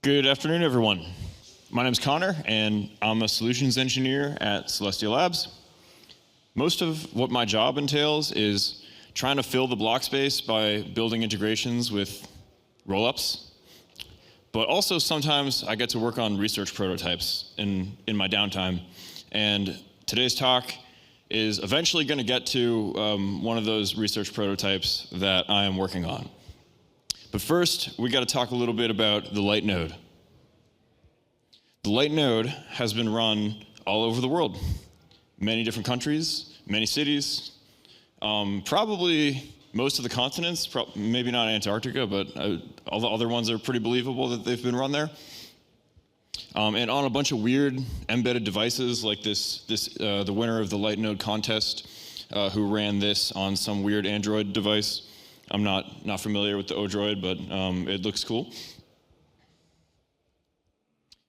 Good afternoon, everyone. My name is Connor, and I'm a solutions engineer at Celestia Labs. Most of what my job entails is trying to fill the block space by building integrations with rollups. But also sometimes I get to work on research prototypes in my downtime. And today's talk is eventually going to get to one of those research prototypes that I am working on. But first, we got to talk a little bit about the light node. The light node has been run all over the world. Many different countries, many cities, probably most of the continents, maybe not Antarctica, but all the other ones are pretty believable that they've been run there. And on a bunch of weird embedded devices like the winner of the light node contest who ran this on some weird Android device. I'm not familiar with the Odroid, but it looks cool.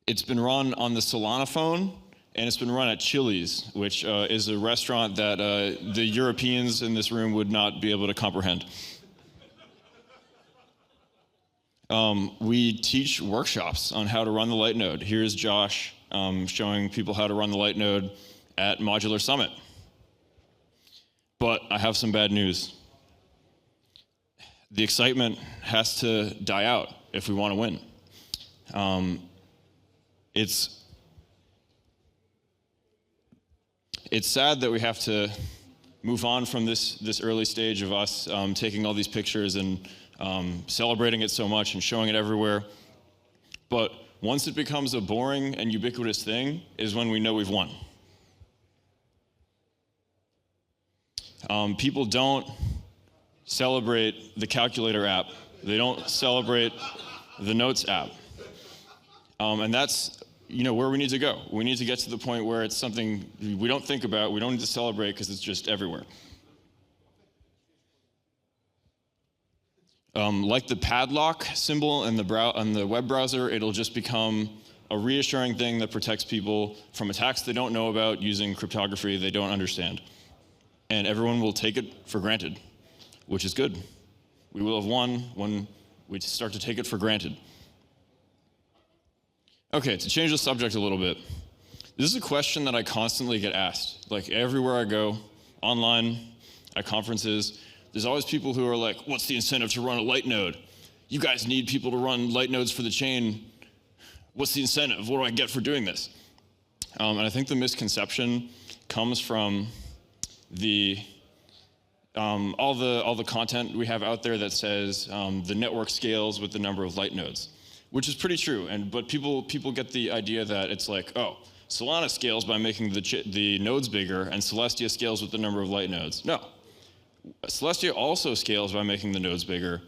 It's been run on the Solana phone, and it's been run at Chili's, which is a restaurant that the Europeans in this room would not be able to comprehend. We teach workshops on how to run the light node. Here's Josh showing people how to run the light node at Modular Summit. But I have some bad news. The excitement has to die out if we want to win. It's sad that we have to move on from this early stage of us taking all these pictures and celebrating it so much and showing it everywhere. But once it becomes a boring and ubiquitous thing is when we know we've won. People don't celebrate the calculator app. They don't celebrate the notes app. And that's where we need to go. We need to get to the point where it's something we don't think about, we don't need to celebrate because it's just everywhere. Like the padlock symbol in the web browser, it'll just become a reassuring thing that protects people from attacks they don't know about using cryptography they don't understand. And everyone will take it for granted, which is good. We will have won when we start to take it for granted. Okay, to change the subject a little bit. This is a question that I constantly get asked. Like everywhere I go, online, at conferences, there's always people who are like, what's the incentive to run a light node? You guys need people to run light nodes for the chain. What's the incentive? What do I get for doing this? And I think the misconception comes from all the content we have out there that says the network scales with the number of light nodes, which is pretty true. But people get the idea that it's like, oh, Solana scales by making the nodes bigger, and Celestia scales with the number of light nodes. No, Celestia also scales by making the nodes bigger,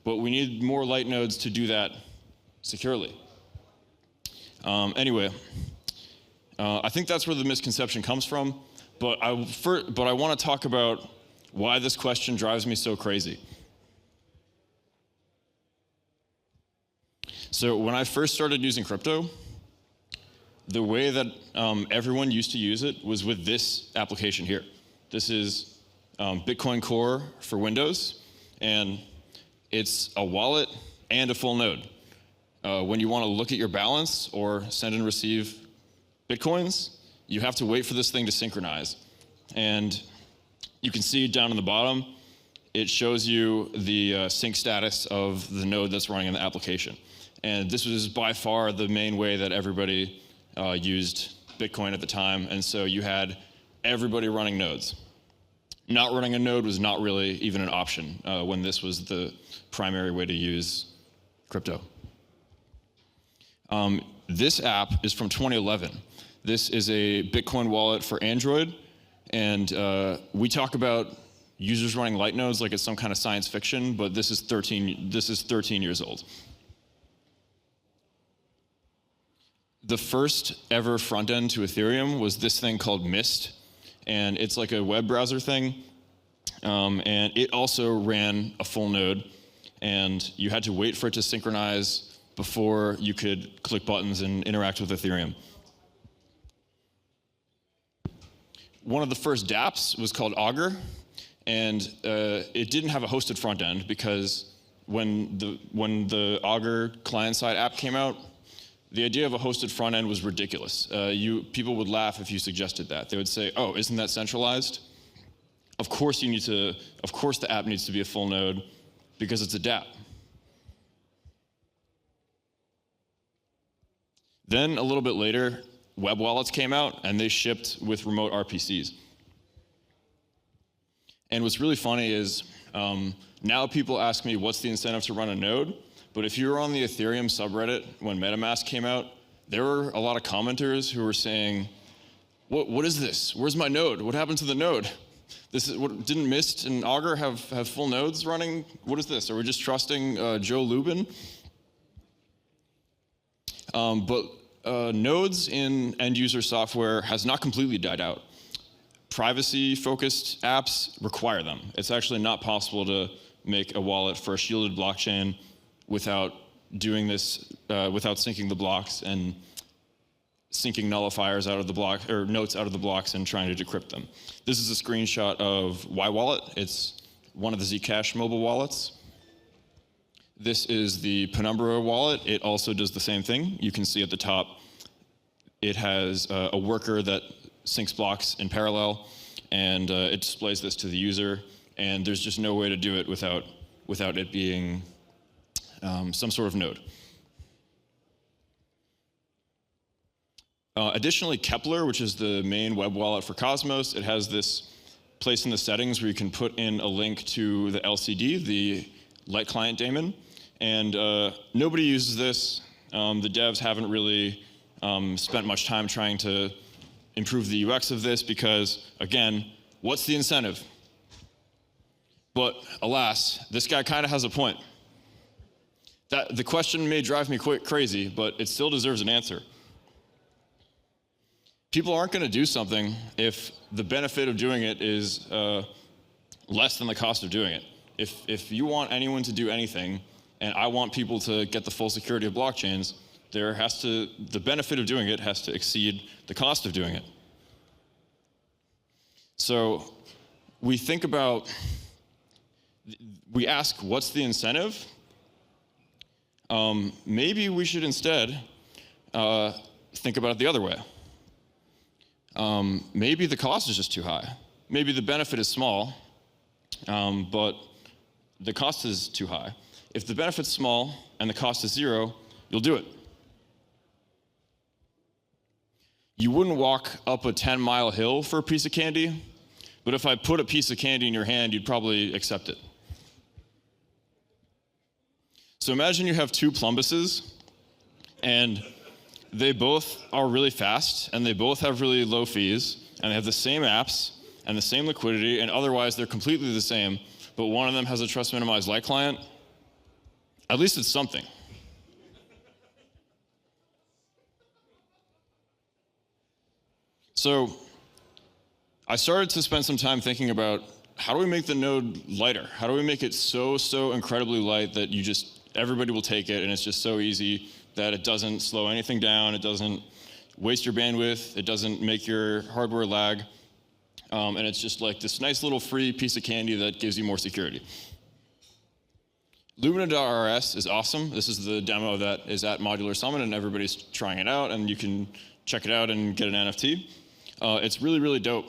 but we need more light nodes to do that securely. Anyway, I think that's where the misconception comes from. But I want to talk about why this question drives me so crazy. So when I first started using crypto, the way that everyone used to use it was with this application here. This is Bitcoin Core for Windows, and it's a wallet and a full node. When you want to look at your balance or send and receive Bitcoins, you have to wait for this thing to synchronize. And you can see down on the bottom, it shows you the sync status of the node that's running in the application. And this was by far the main way that everybody used Bitcoin at the time. And so you had everybody running nodes. Not running a node was not really even an option when this was the primary way to use crypto. This app is from 2011. This is a Bitcoin wallet for Android, and we talk about users running light nodes like it's some kind of science fiction, but this is 13 years old. The first ever front end to Ethereum was this thing called Mist, and it's like a web browser thing, and it also ran a full node, and you had to wait for it to synchronize before you could click buttons and interact with Ethereum. One of the first dApps was called Augur, and it didn't have a hosted front end because when the Augur client-side app came out, the idea of a hosted front end was ridiculous. People would laugh if you suggested that. They would say, "Oh, isn't that centralized? Of course the app needs to be a full node because it's a dApp." Then a little bit later, web wallets came out and they shipped with remote RPCs. And what's really funny is now people ask me what's the incentive to run a node, but if you were on the Ethereum subreddit when MetaMask came out, there were a lot of commenters who were saying, what is this? Where's my node? What happened to the node? Didn't Mist and Augur have full nodes running? What is this? Are we just trusting Joe Lubin? But nodes in end-user software has not completely died out. Privacy-focused apps require them. It's actually not possible to make a wallet for a shielded blockchain without doing this, without syncing the blocks and syncing nullifiers out of the block, or notes out of the blocks and trying to decrypt them. This is a screenshot of YWallet. It's one of the Zcash mobile wallets. This is the Penumbra wallet. It also does the same thing. You can see at the top, it has a worker that syncs blocks in parallel, and it displays this to the user, and there's just no way to do it without it being some sort of node. Additionally, Kepler, which is the main web wallet for Cosmos, it has this place in the settings where you can put in a link to the LCD, the light client daemon, and nobody uses this. The devs haven't really spent much time trying to improve the UX of this because, again, what's the incentive? But alas, this guy kind of has a point. The question may drive me crazy, but it still deserves an answer. People aren't going to do something if the benefit of doing it is less than the cost of doing it. If you want anyone to do anything, and I want people to get the full security of blockchains, the benefit of doing it has to exceed the cost of doing it. So we ask, what's the incentive? Maybe we should instead think about it the other way. Maybe the cost is just too high. Maybe the benefit is small, but the cost is too high. If the benefit's small and the cost is zero, you'll do it. You wouldn't walk up a 10-mile hill for a piece of candy, but if I put a piece of candy in your hand, you'd probably accept it. So imagine you have two Plumbuses, and they both are really fast, and they both have really low fees, and they have the same apps and the same liquidity, and otherwise they're completely the same, but one of them has a trust minimized light client. At least it's something. So I started to spend some time thinking about how do we make the node lighter? How do we make it so incredibly light that everybody will take it, and it's just so easy that it doesn't slow anything down, it doesn't waste your bandwidth, it doesn't make your hardware lag, and it's just like this nice little free piece of candy that gives you more security. Lumina.rs is awesome. This is the demo that is at Modular Summit, and everybody's trying it out, and you can check it out and get an NFT. It's really dope,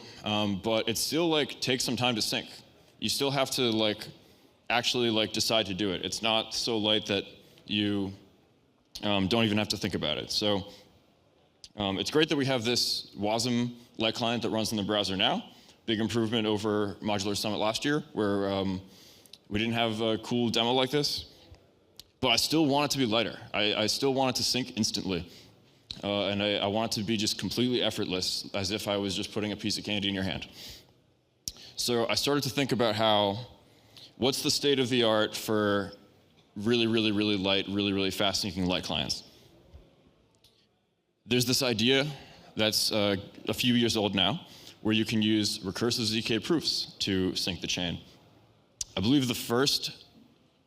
but it still takes some time to sync. You still have to actually decide to do it. It's not so light that you don't even have to think about it. So it's great that we have this WASM light client that runs in the browser now. Big improvement over Modular Summit last year, where we didn't have a cool demo like this. But I still want it to be lighter. I still want it to sync instantly. And I want it to be just completely effortless, as if I was just putting a piece of candy in your hand. So I started to think about what's the state of the art for really light, really fast syncing light clients. There's this idea that's a few years old now, where you can use recursive ZK proofs to sync the chain. I believe the first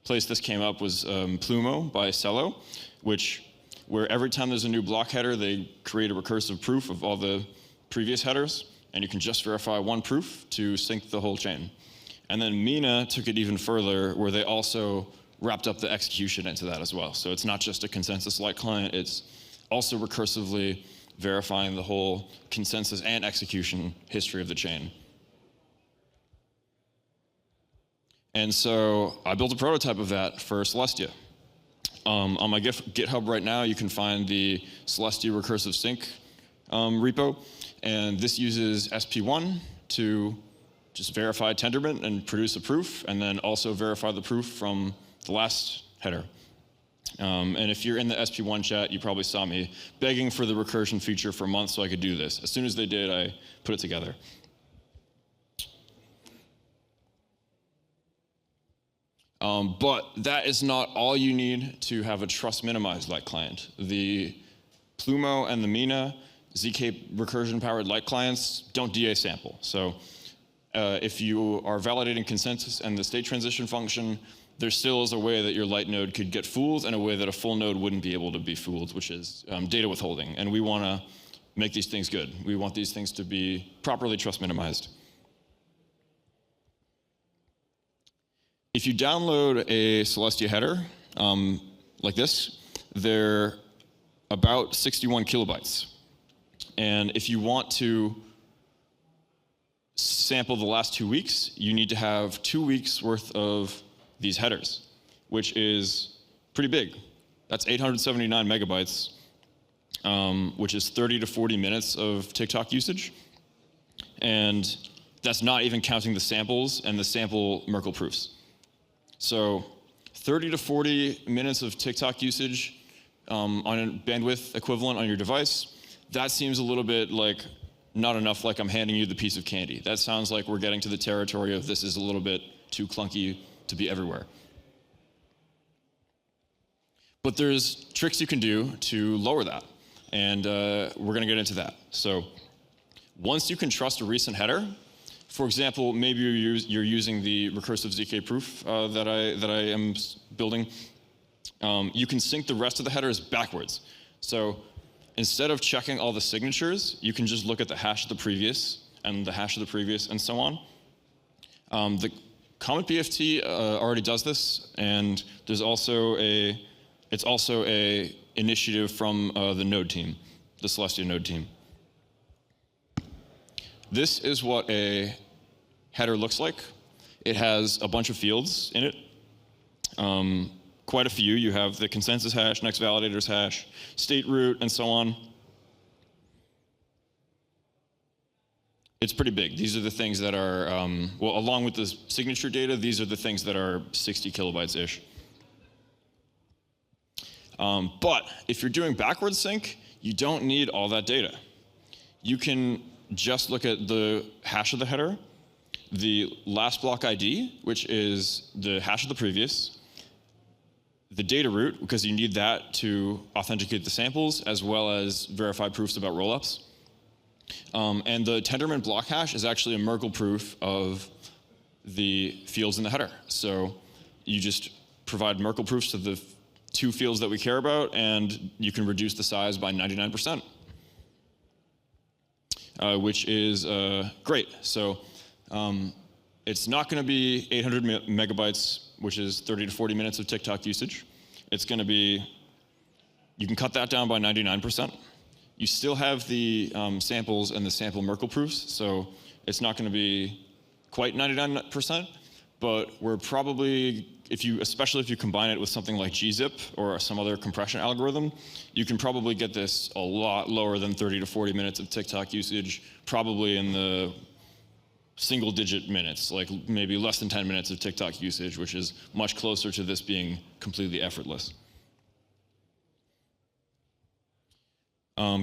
place this came up was Plumo by Celo, where every time there's a new block header, they create a recursive proof of all the previous headers, and you can just verify one proof to sync the whole chain. And then Mina took it even further, where they also wrapped up the execution into that as well. So it's not just a consensus-like client, it's also recursively verifying the whole consensus and execution history of the chain. And so I built a prototype of that for Celestia. On my GitHub right now, you can find the Celestia recursive sync repo, and this uses SP1 to just verify tendermint and produce a proof, and then also verify the proof from the last header. And if you're in the SP1 chat, you probably saw me begging for the recursion feature for months so I could do this. As soon as they did, I put it together. But that is not all you need to have a trust minimized light client. The Plumo and the Mina ZK recursion powered light clients don't DA sample. So if you are validating consensus and the state transition function, there still is a way that your light node could get fooled and a way that a full node wouldn't be able to be fooled, which is data withholding. And we want to make these things good. We want these things to be properly trust minimized. If you download a Celestia header like this, they're about 61 kilobytes. And if you want to sample the last 2 weeks, you need to have 2 weeks worth of these headers, which is pretty big. That's 879 megabytes, which is 30 to 40 minutes of TikTok usage. And that's not even counting the samples and the sample Merkle proofs. So 30 to 40 minutes of TikTok usage on a bandwidth equivalent on your device, that seems a little bit like not enough, like I'm handing you the piece of candy. That sounds like we're getting to the territory of this is a little bit too clunky to be everywhere. But there's tricks you can do to lower that, and we're going to get into that. So once you can trust a recent header, for example, maybe you're using the recursive ZK proof that I am building, you can sync the rest of the headers backwards. So instead of checking all the signatures, you can just look at the hash of the previous and the hash of the previous and so on. The Comet BFT already does this, and there's also it's also a initiative from the node team, the Celestia node team. This is what a header looks like. It has a bunch of fields in it. Quite a few. You have the consensus hash, next validator's hash, state root, and so on. It's pretty big. These are the things that are, well, along with the signature data, these are the things that are 60 kilobytes-ish. But if you're doing backwards sync, you don't need all that data. You can just look at the hash of the header, the last block ID, which is the hash of the previous, the data root, because you need that to authenticate the samples, as well as verify proofs about rollups. And the tendermint block hash is actually a Merkle proof of the fields in the header. So you just provide Merkle proofs to the 2 fields that we care about, and you can reduce the size by 99%. Which is great. So it's not going to be 800 megabytes, which is 30 to 40 minutes of TikTok usage. It's going to be, you can cut that down by 99%. You still have the samples and the sample Merkle proofs, so it's not going to be quite 99%, but we're probably, especially if you combine it with something like gzip or some other compression algorithm, you can probably get this a lot lower than 30 to 40 minutes of TikTok usage, probably in the single-digit minutes, like maybe less than 10 minutes of TikTok usage, which is much closer to this being completely effortless.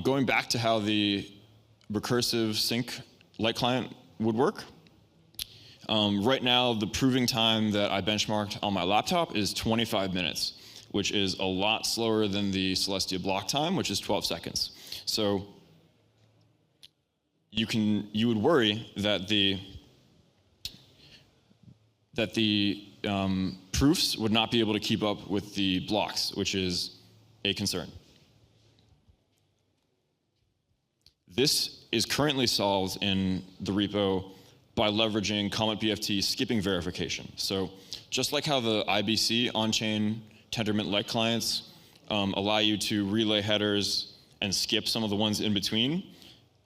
Going back to how the recursive sync light client would work, right now, the proving time that I benchmarked on my laptop is 25 minutes, which is a lot slower than the Celestia block time, which is 12 seconds. So you would worry that the proofs would not be able to keep up with the blocks, which is a concern. This is currently solved in the repo by leveraging Comet BFT skipping verification. So just like how the IBC on-chain Tendermint-like clients allow you to relay headers and skip some of the ones in between,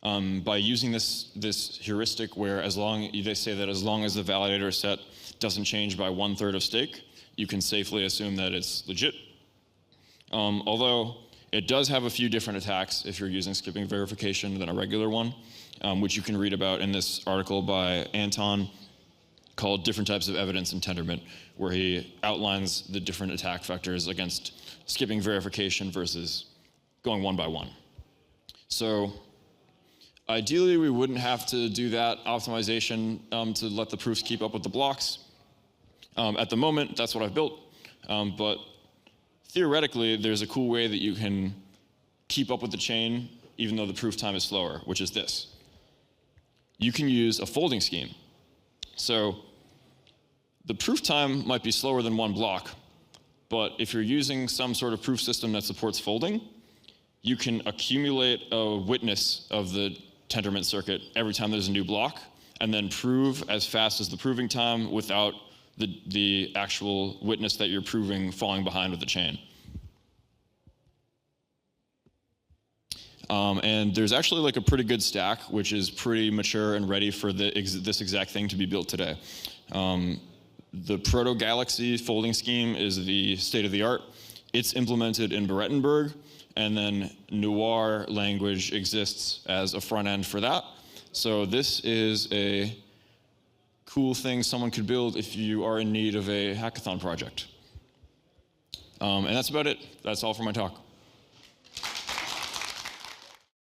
by using this heuristic where they say that as long as the validator set doesn't change by 1/3 of stake, you can safely assume that it's legit. Although it does have a few different attacks if you're using skipping verification than a regular one, which you can read about in this article by Anton called Different Types of Evidence in Tendermint, where he outlines the different attack vectors against skipping verification versus going one by one. So ideally, we wouldn't have to do that optimization to let the proofs keep up with the blocks. At the moment, that's what I've built. But theoretically, there's a cool way that you can keep up with the chain even though the proof time is slower, which is this. You can use a folding scheme. So the proof time might be slower than one block, but if you're using some sort of proof system that supports folding, you can accumulate a witness of the Tendermint circuit every time there's a new block, and then prove as fast as the proving time without the actual witness that you're proving falling behind with the chain. And there's actually like a pretty good stack, which is pretty mature and ready for this exact thing to be built today. The Proto-Galaxy folding scheme is the state of the art. It's implemented in Berettenberg, and then Noir language exists as a front end for that. So this is a cool thing someone could build if you are in need of a hackathon project. And that's about it. That's all for my talk.